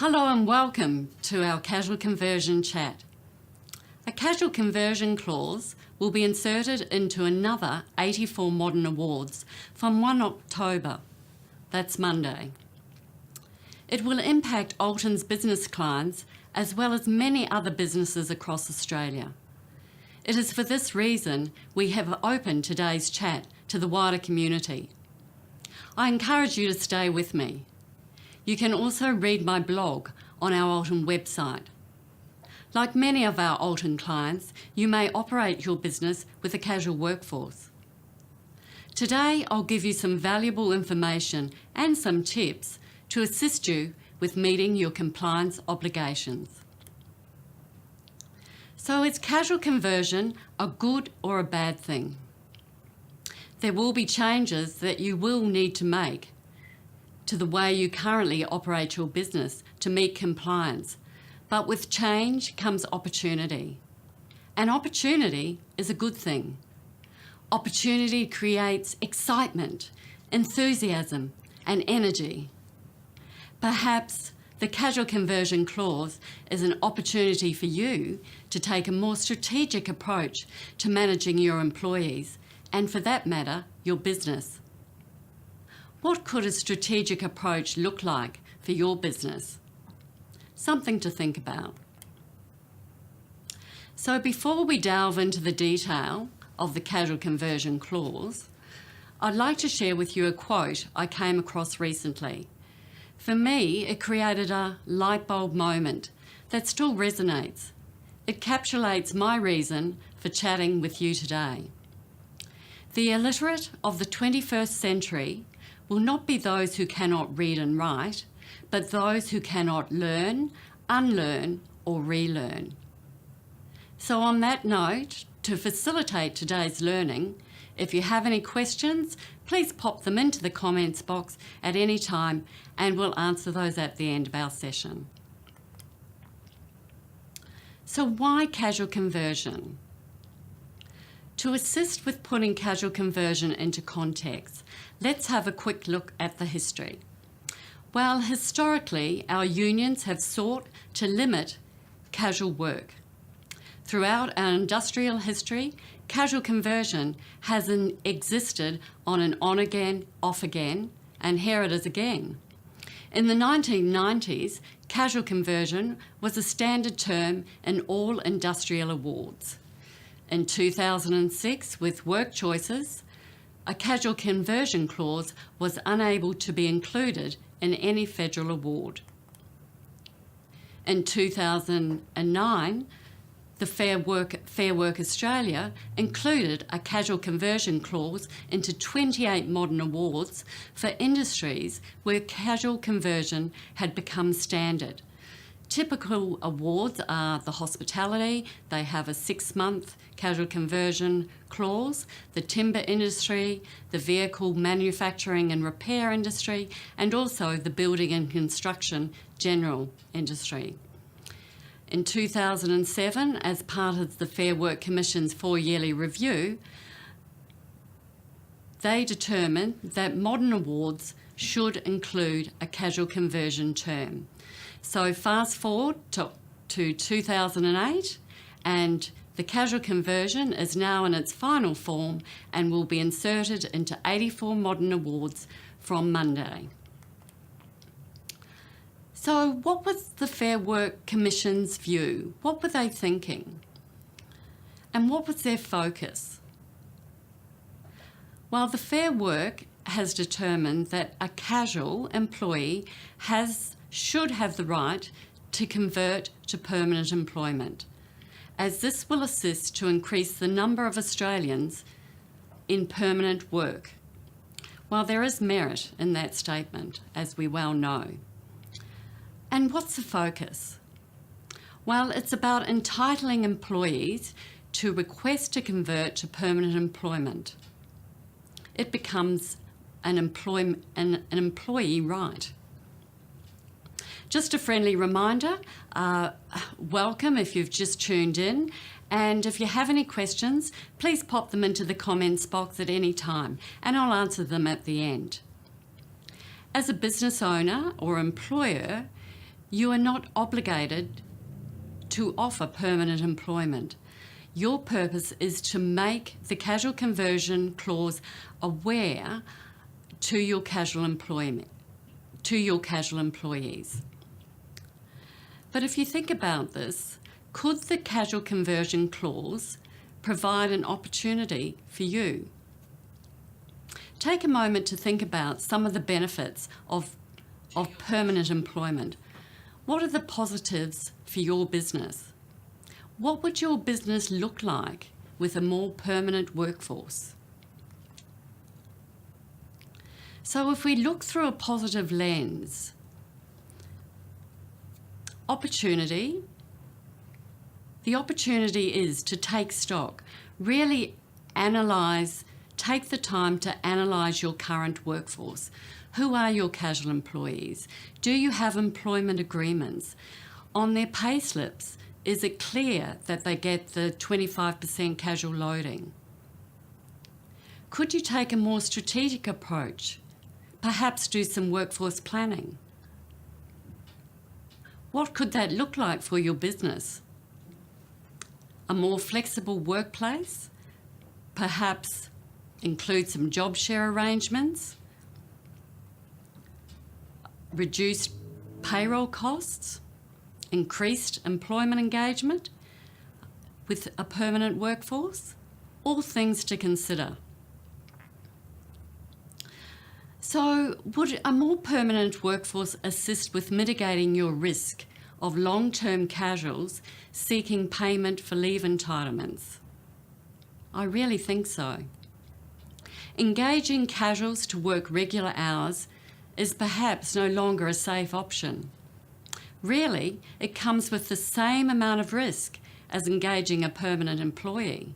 Hello and welcome to our casual conversion chat. A casual conversion clause will be inserted into another 84 modern awards from 1 October. That's Monday. It will impact Ulton's business clients as well as many other businesses across Australia. It is for this reason we have opened today's chat to the wider community. I encourage you to stay with me. You can also read my blog on our Ulton website. Like many of our Ulton clients, you may operate your business with a casual workforce. Today, I'll give you some valuable information and some tips to assist you with meeting your compliance obligations. So is casual conversion a good or a bad thing? There will be changes that you will need to make to the way you currently operate your business to meet compliance. But with change comes opportunity. And opportunity is a good thing. Opportunity creates excitement, enthusiasm, and energy. Perhaps the casual conversion clause is an opportunity for you to take a more strategic approach to managing your employees and, for that matter, your business. What could a strategic approach look like for your business? Something to think about. So before we delve into the detail of the casual conversion clause, I'd like to share with you a quote I came across recently. For me, it created a light bulb moment that still resonates. It encapsulates my reason for chatting with you today. The illiterate of the 21st century will not be those who cannot read and write, but those who cannot learn, unlearn, or relearn. So on that note, to facilitate today's learning, if you have any questions, please pop them into the comments box at any time and we'll answer those at the end of our session. So why casual conversion? To assist with putting casual conversion into context, let's have a quick look at the history. Well, historically, our unions have sought to limit casual work. Throughout our industrial history, casual conversion has existed on an on-again, off-again, and here it is again. In the 1990s, casual conversion was a standard term in all industrial awards. In 2006, with work choices, a casual conversion clause was unable to be included in any federal award. In 2009, the Fair Work Australia included a casual conversion clause into 28 modern awards for industries where casual conversion had become standard. Typical awards are the hospitality, they have a 6-month casual conversion clause, the timber industry, the vehicle manufacturing and repair industry, and also the building and construction general industry. In 2007, as part of the Fair Work Commission's 4-yearly review, they determined that modern awards should include a casual conversion term. So fast forward to 2008 and the casual conversion is now in its final form and will be inserted into 84 modern awards from Monday. So what was the Fair Work Commission's view? What were they thinking? And what was their focus? Well, the Fair Work has determined that a casual employee should have the right to convert to permanent employment, as this will assist to increase the number of Australians in permanent work. Well, there is merit in that statement, as we well know. And what's the focus? Well, it's about entitling employees to request to convert to permanent employment. It becomes an employee right. Just a friendly reminder, welcome if you've just tuned in, and if you have any questions, please pop them into the comments box at any time and I'll answer them at the end. As a business owner or employer, You are not obligated to offer permanent employment. Your purpose is to make the casual conversion clause aware to your casual employees. But if you think about this, could the casual conversion clause provide an opportunity for you? Take a moment to think about some of the benefits of permanent employment. What are the positives for your business? What would your business look like with a more permanent workforce? So if we look through a positive lens, the opportunity is to take stock, really take the time to analyse your current workforce. Who are your casual employees? Do you have employment agreements? On their payslips, is it clear that they get the 25% casual loading? Could you take a more strategic approach? Perhaps do some workforce planning. What could that look like for your business? A more flexible workplace? Perhaps include some job share arrangements? Reduced payroll costs? Increased employment engagement with a permanent workforce? All things to consider. So, would a more permanent workforce assist with mitigating your risk of long-term casuals seeking payment for leave entitlements? I really think so. Engaging casuals to work regular hours is perhaps no longer a safe option. Really, it comes with the same amount of risk as engaging a permanent employee.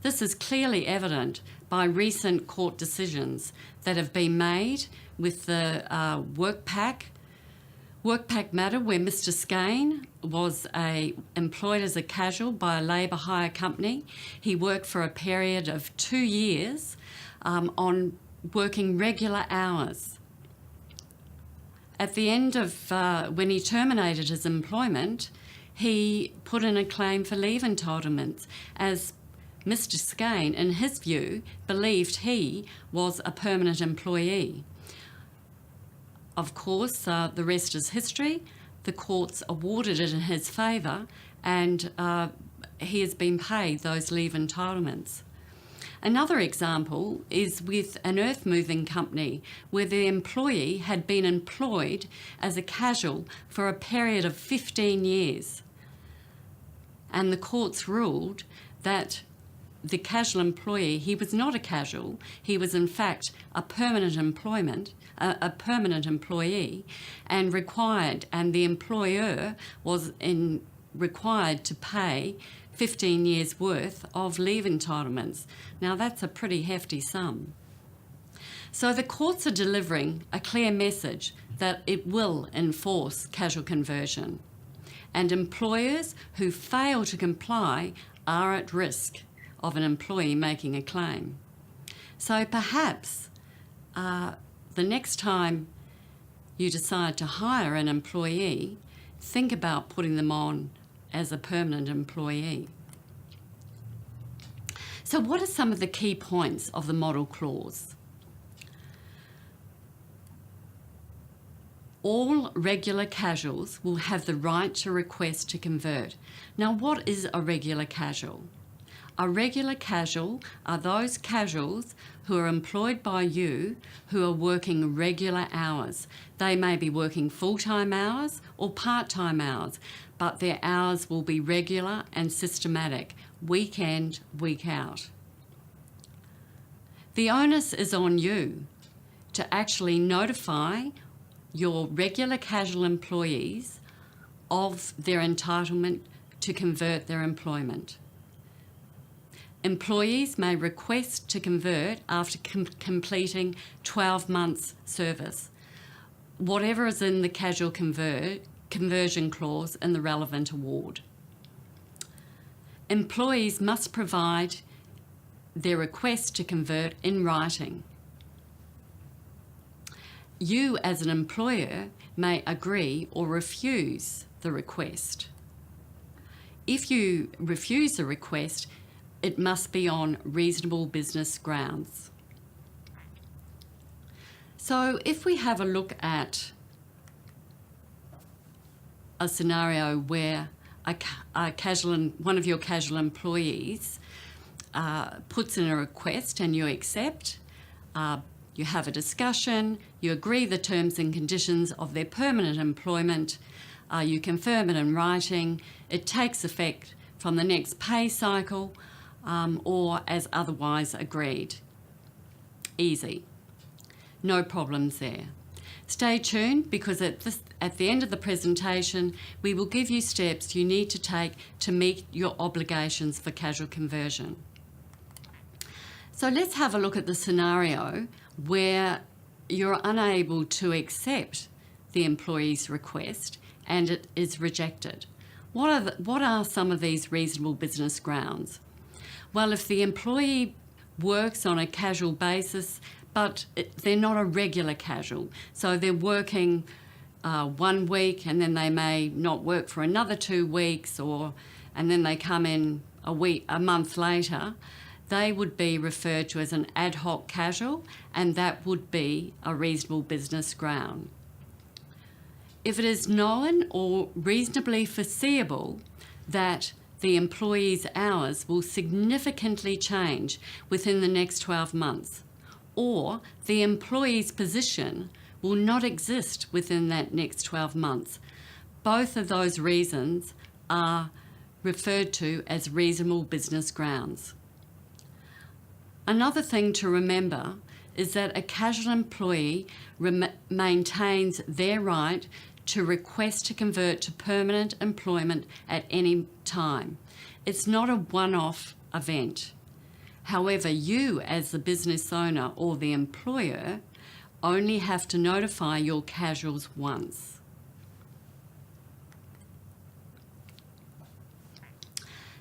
This is clearly evident by recent court decisions that have been made with the workpack matter, where Mr. Skane was employed as a casual by a labour hire company. He worked for a period of 2 years on working regular hours. At the end of when he terminated his employment, he put in a claim for leave entitlements, as Mr. Skane, in his view, believed he was a permanent employee. Of course, the rest is history. The courts awarded it in his favour, and he has been paid those leave entitlements. Another example is with an earth moving company where the employee had been employed as a casual for a period of 15 years. And the courts ruled that the casual employee, he was not a casual, he was in fact a permanent employee, and the employer was required to pay 15 years worth of leave entitlements. Now that's a pretty hefty sum. So the courts are delivering a clear message that it will enforce casual conversion, and employers who fail to comply are at risk of an employee making a claim. So perhaps the next time you decide to hire an employee, think about putting them on as a permanent employee. So what are some of the key points of the model clause? All regular casuals will have the right to request to convert. Now, what is a regular casual? A regular casual are those casuals who are employed by you who are working regular hours. They may be working full-time hours or part-time hours, but their hours will be regular and systematic, week in, week out. The onus is on you to actually notify your regular casual employees of their entitlement to convert their employment. Employees may request to convert after completing 12 months service, whatever is in the casual conversion clause in the relevant award. Employees must provide their request to convert in writing. You as an employer may agree or refuse the request. If you refuse the request, it must be on reasonable business grounds. So if we have a look at a scenario where one of your casual employees puts in a request and you accept, you have a discussion, you agree the terms and conditions of their permanent employment, you confirm it in writing, it takes effect from the next pay cycle or as otherwise agreed. Easy. No problems there. Stay tuned, because at the end of the presentation, we will give you steps you need to take to meet your obligations for casual conversion. So let's have a look at the scenario where you're unable to accept the employee's request and it is rejected. What are some of these reasonable business grounds? Well, if the employee works on a casual basis, but they're not a regular casual, so they're working 1 week and then they may not work for another 2 weeks, and then they come in a month later, they would be referred to as an ad hoc casual, and that would be a reasonable business ground. If it is known or reasonably foreseeable that the employee's hours will significantly change within the next 12 months, or the employee's position will not exist within that next 12 months, both of those reasons are referred to as reasonable business grounds. Another thing to remember is that a casual employee maintains their right to request to convert to permanent employment at any time. It's not a one-off event. However, you as the business owner or the employer only have to notify your casuals once.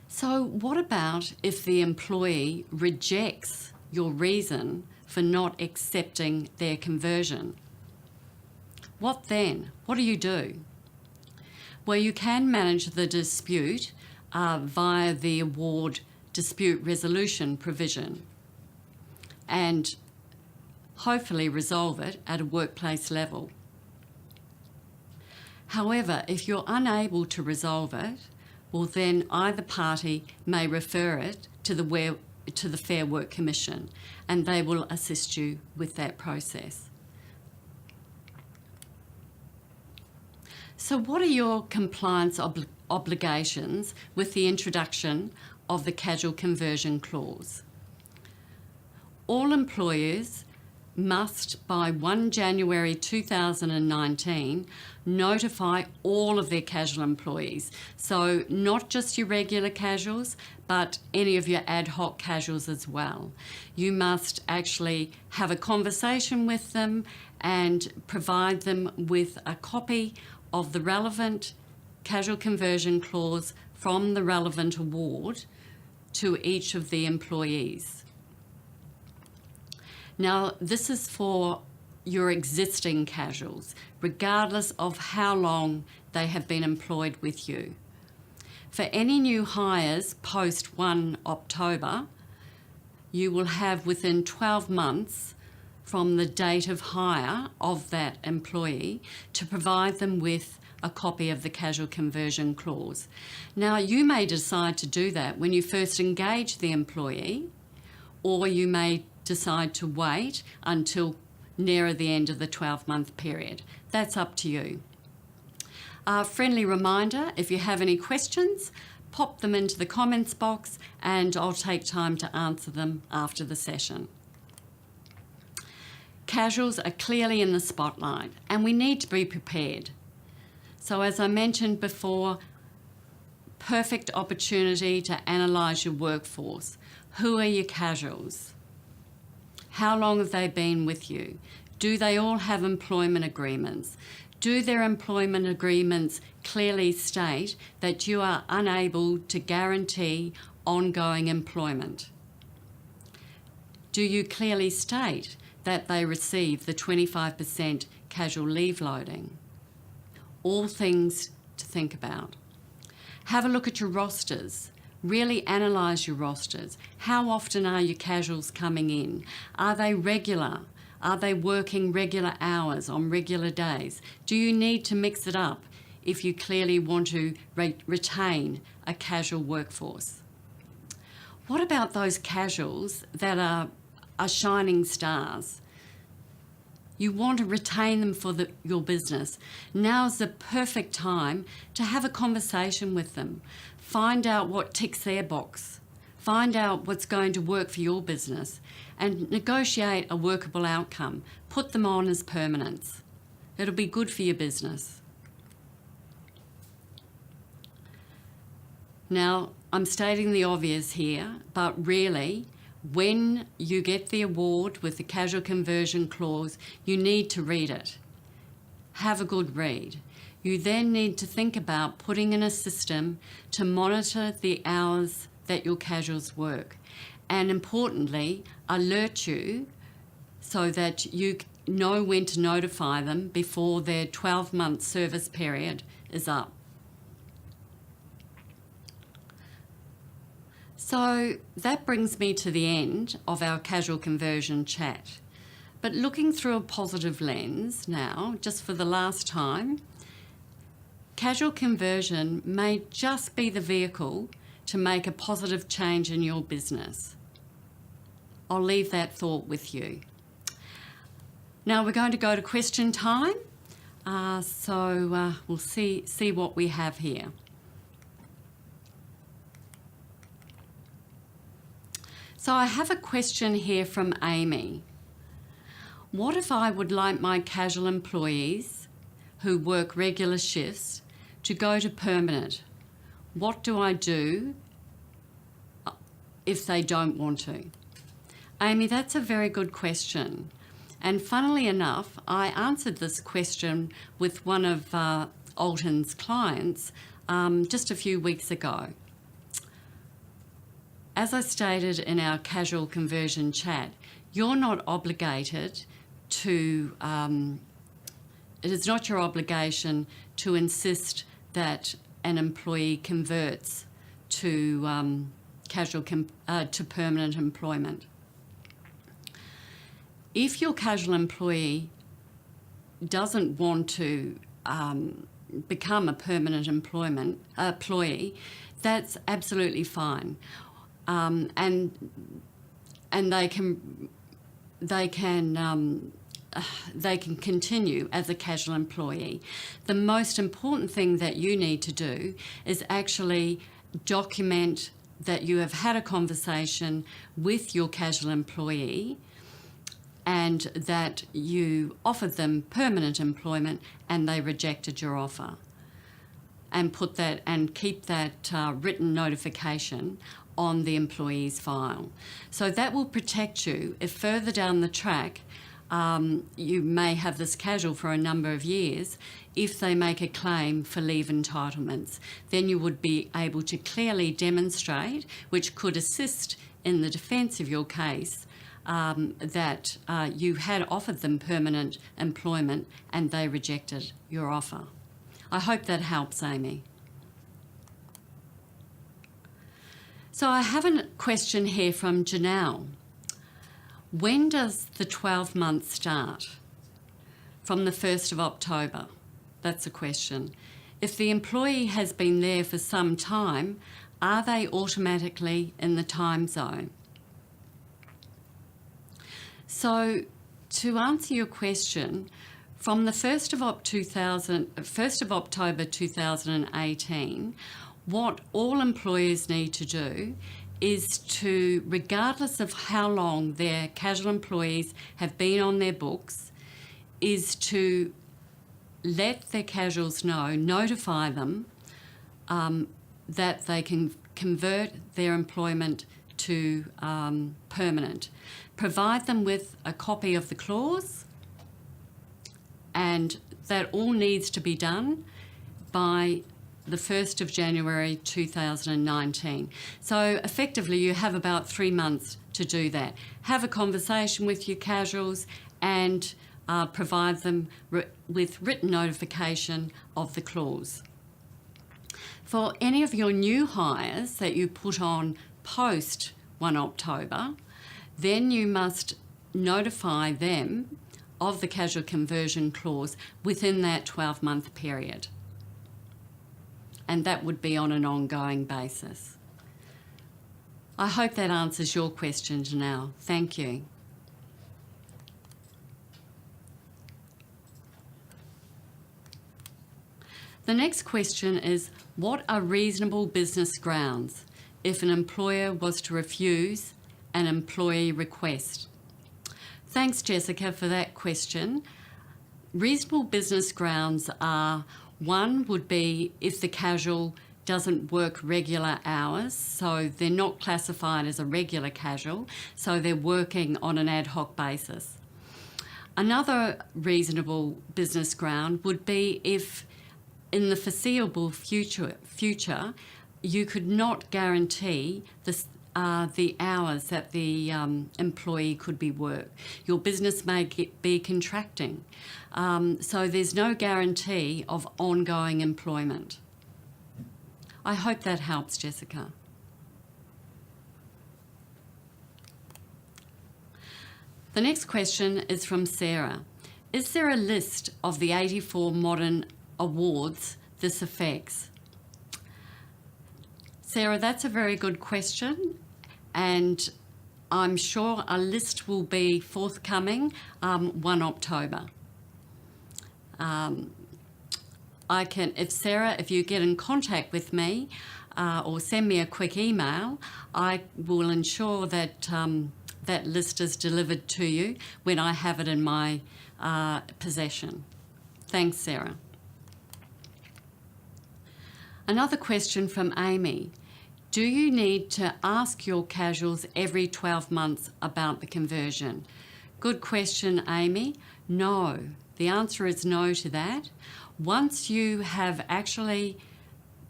So what about if the employee rejects your reason for not accepting their conversion? What then? What do you do? Well, you can manage the dispute via the award dispute resolution provision and hopefully resolve it at a workplace level. However, if you're unable to resolve it, well, then either party may refer it to the Fair Work Commission, and they will assist you with that process. So what are your compliance obligations with the introduction of the casual conversion clause? All employers must, by 1 January 2019, notify all of their casual employees. So not just your regular casuals, but any of your ad hoc casuals as well. You must actually have a conversation with them and provide them with a copy of the relevant casual conversion clause from the relevant award to each of the employees. Now, this is for your existing casuals, regardless of how long they have been employed with you. For any new hires post 1 October, you will have within 12 months from the date of hire of that employee to provide them with a copy of the casual conversion clause. Now, you may decide to do that when you first engage the employee, or you may decide to wait until nearer the end of the 12-month period. That's up to you. A friendly reminder, if you have any questions, pop them into the comments box and I'll take time to answer them after the session. Casuals are clearly in the spotlight and we need to be prepared. So as I mentioned before, perfect opportunity to analyse your workforce. Who are your casuals? How long have they been with you? Do they all have employment agreements? Do their employment agreements clearly state that you are unable to guarantee ongoing employment? Do you clearly state that they receive the 25% casual leave loading. All things to think about. Have a look at your rosters. Really analyse your rosters. How often are your casuals coming in? Are they regular? Are they working regular hours on regular days? Do you need to mix it up if you clearly want to retain a casual workforce? What about those casuals that are shining stars? You want to retain them for your business. Now's the perfect time to have a conversation with them. Find out what ticks their box. Find out what's going to work for your business and negotiate a workable outcome. Put them on as permanents. It'll be good for your business. Now, I'm stating the obvious here, but really, when you get the award with the casual conversion clause, you need to read it. Have a good read. You then need to think about putting in a system to monitor the hours that your casuals work, and importantly, alert you so that you know when to notify them before their 12-month service period is up. So that brings me to the end of our casual conversion chat. But looking through a positive lens now, just for the last time, casual conversion may just be the vehicle to make a positive change in your business. I'll leave that thought with you. Now we're going to go to question time. So we'll see what we have here. So I have a question here from Amy. What if I would like my casual employees who work regular shifts to go to permanent? What do I do if they don't want to? Amy, that's a very good question. And funnily enough, I answered this question with one of Ulton's clients just a few weeks ago. As I stated in our casual conversion chat, you're not obligated to, it is not your obligation to insist that an employee converts to to permanent employment. If your casual employee doesn't want to become a permanent employee, that's absolutely fine. And they can continue as a casual employee. The most important thing that you need to do is actually document that you have had a conversation with your casual employee and that you offered them permanent employment and they rejected your offer, and put that and keep that written notification on the employee's file. So that will protect you if further down the track you may have this casual for a number of years. If they make a claim for leave entitlements, then you would be able to clearly demonstrate, which could assist in the defence of your case, that you had offered them permanent employment and they rejected your offer. I hope that helps, Amy. So I have a question here from Janelle. When does the 12 months start? From the 1st of October. That's a question. If the employee has been there for some time, are they automatically in the time zone? So to answer your question, from the 1st of October 2018, what all employers need to do is to, regardless of how long their casual employees have been on their books, is to let their casuals know, notify them that they can convert their employment to permanent. Provide them with a copy of the clause, and that all needs to be done by the 1st of January 2019. So effectively you have about 3 months to do that. Have a conversation with your casuals and provide them with written notification of the clause. For any of your new hires that you put on post 1 October, then you must notify them of the casual conversion clause within that 12-month period. And that would be on an ongoing basis. I hope that answers your question, Janelle. Thank you. The next question is, what are reasonable business grounds if an employer was to refuse an employee request? Thanks, Jessica, for that question. Reasonable business grounds are, one would be if the casual doesn't work regular hours, so they're not classified as a regular casual, so they're working on an ad hoc basis. Another reasonable business ground would be if in the foreseeable future you could not guarantee the hours that the employee could be worked. Your business may be contracting, so there's no guarantee of ongoing employment. I hope that helps, Jessica. The next question is from Sarah. Is there a list of the 84 modern awards this affects? Sarah, that's a very good question, and I'm sure a list will be forthcoming 1 October. If you get in contact with me or send me a quick email, I will ensure that that list is delivered to you when I have it in my possession. Thanks, Sarah. Another question from Amy. Do you need to ask your casuals every 12 months about the conversion? Good question, Amy. No. The answer is no to that. Once you have actually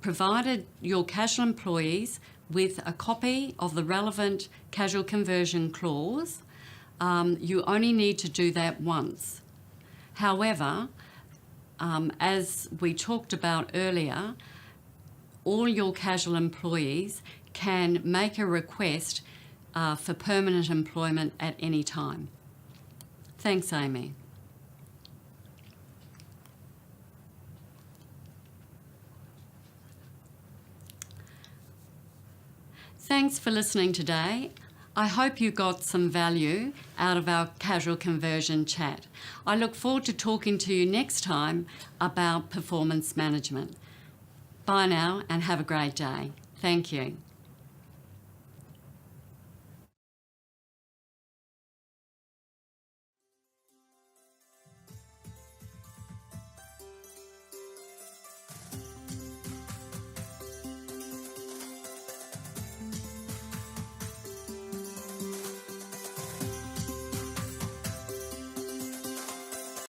provided your casual employees with a copy of the relevant casual conversion clause, you only need to do that once. However, as we talked about earlier, all your casual employees can make a request for permanent employment at any time. Thanks, Amy. Thanks for listening today. I hope you got some value out of our casual conversion chat. I look forward to talking to you next time about performance management. Bye now and have a great day. Thank you.